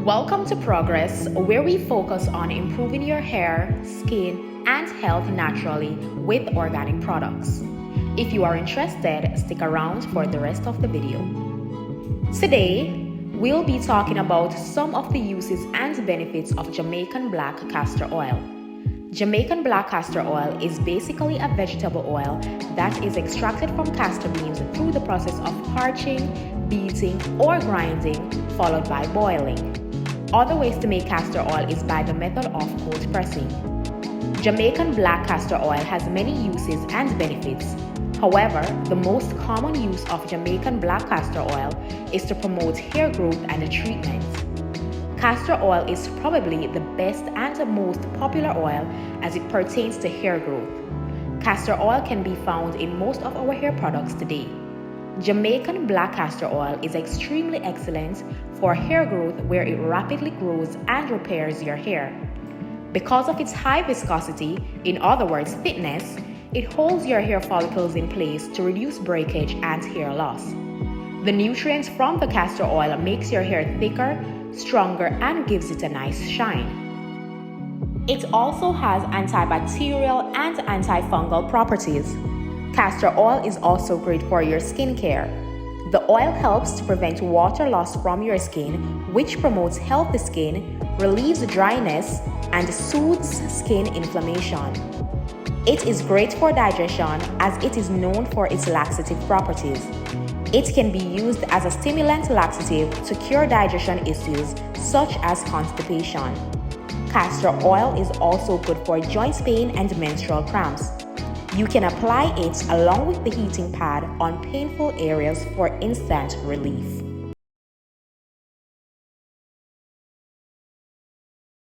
Welcome to Progress, where we focus on improving your hair, skin, and health naturally with organic products. If you are interested, stick around for the rest of the video. Today, we'll be talking about some of the uses and benefits of Jamaican black castor oil. Jamaican black castor oil is basically a vegetable oil that is extracted from castor beans through the process of parching, beating, or grinding, followed by boiling. Other ways to make castor oil is by the method of cold pressing. Jamaican black castor oil has many uses and benefits. However, the most common use of Jamaican black castor oil is to promote hair growth and treatment. Castor oil is probably the best and most popular oil as it pertains to hair growth. Castor oil can be found in most of our hair products today. Jamaican black castor oil is extremely excellent for hair growth where it rapidly grows and repairs your hair. Because of its high viscosity, in other words thickness, it holds your hair follicles in place to reduce breakage and hair loss. The nutrients from the castor oil makes your hair thicker, stronger, and gives it a nice shine. It also has antibacterial and antifungal properties. Castor oil is also great for your skincare. The oil helps to prevent water loss from your skin, which promotes healthy skin, relieves dryness, and soothes skin inflammation. It is great for digestion as it is known for its laxative properties. It can be used as a stimulant laxative to cure digestion issues such as constipation. Castor oil is also good for joint pain and menstrual cramps. You can apply it along with the heating pad on painful areas for instant relief.